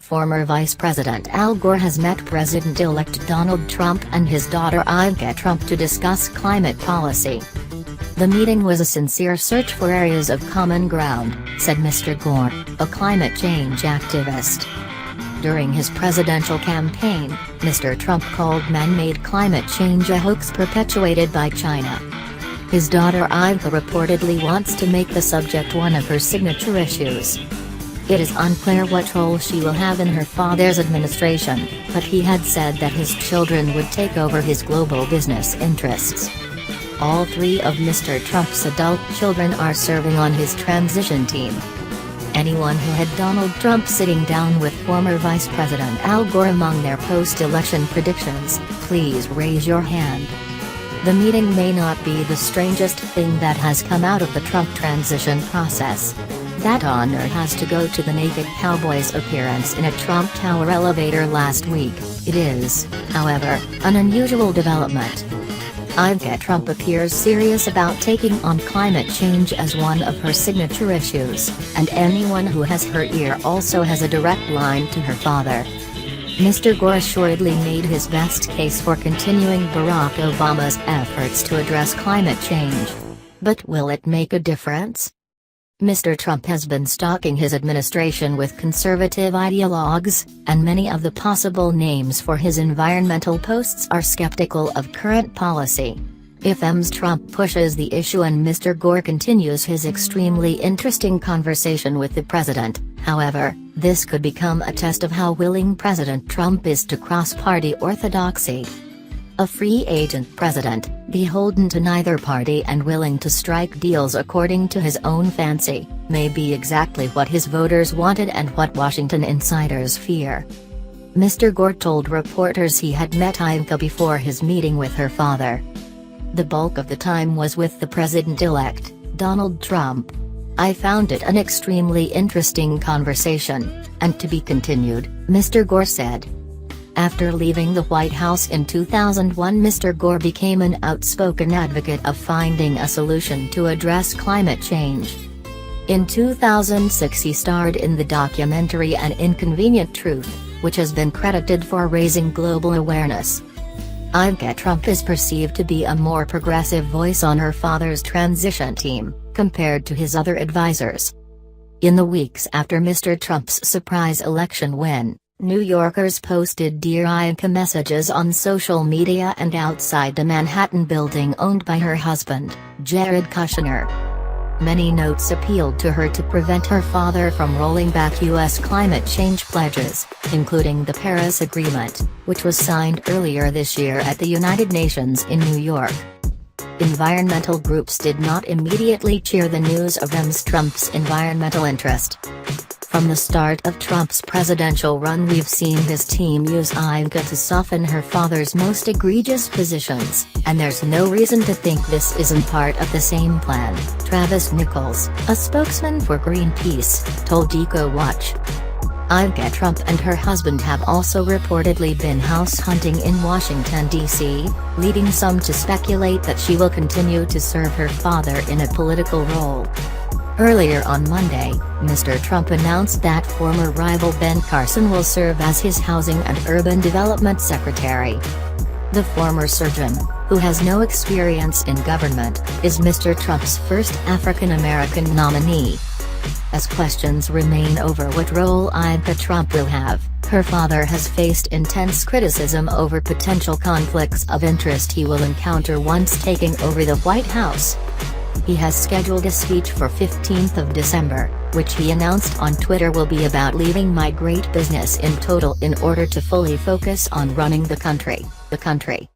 Former Vice President Al Gore has met President-elect Donald Trump and his daughter Ivanka Trump to discuss climate policy. The meeting was a sincere search for areas of common ground, said Mr. Gore, a climate change activist. During his presidential campaign, Mr. Trump called man-made climate change a hoax perpetuated by China. His daughter Ivanka reportedly wants to make the subject one of her signature issues. It is unclear what role she will have in her father's administration, but he had said that his children would take over his global business interests. All three of Mr. Trump's adult children are serving on his transition team. Anyone who had Donald Trump sitting down with former Vice President Al Gore among their post-election predictions, please raise your hand. The meeting may not be the strangest thing that has come out of the Trump transition process. That honor has to go to the naked cowboy's appearance in a Trump Tower elevator last week. It is, however, an unusual development. Ivanka Trump appears serious about taking on climate change as one of her signature issues, and anyone who has her ear also has a direct line to her father. Mr. Gore assuredly made his best case for continuing Barack Obama's efforts to address climate change. But will it make a difference? Mr. Trump has been stalking his administration with conservative ideologues, and many of the possible names for his environmental posts are skeptical of current policy. If Ms. Trump pushes the issue and Mr. Gore continues his extremely interesting conversation with the president, however, this could become a test of how willing President Trump is to cross party orthodoxy. A free agent president, beholden to neither party and willing to strike deals according to his own fancy, may be exactly what his voters wanted and what Washington insiders fear. Mr. Gore told reporters he had met Ivanka before his meeting with her father. The bulk of the time was with the president-elect, Donald Trump. I found it an extremely interesting conversation, and to be continued, Mr. Gore said. After leaving the White House in 2001, Mr. Gore became an outspoken advocate of finding a solution to address climate change. In 2006 he starred in the documentary An Inconvenient Truth, which has been credited for raising global awareness. Ivanka Trump is perceived to be a more progressive voice on her father's transition team, compared to his other advisors. In the weeks after Mr. Trump's surprise election win, New Yorkers posted Dear Ivanka messages on social media and outside the Manhattan building owned by her husband, Jared Kushner. Many notes appealed to her to prevent her father from rolling back U.S. climate change pledges, including the Paris Agreement, which was signed earlier this year at the United Nations in New York. Environmental groups did not immediately cheer the news of Ms. Trump's environmental interest. From the start of Trump's presidential run, we've seen his team use Ivanka to soften her father's most egregious positions, and there's no reason to think this isn't part of the same plan, Travis Nichols, a spokesman for Greenpeace, told EcoWatch. Ivanka Trump and her husband have also reportedly been house hunting in Washington, D.C., leading some to speculate that she will continue to serve her father in a political role. Earlier on Monday, Mr. Trump announced that former rival Ben Carson will serve as his Housing and Urban Development Secretary. The former surgeon, who has no experience in government, is Mr. Trump's first African-American nominee. As questions remain over what role Ivanka Trump will have, her father has faced intense criticism over potential conflicts of interest he will encounter once taking over the White House. He has scheduled a speech for 15th of December, which he announced on Twitter will be about leaving my great business in total in order to fully focus on running the country.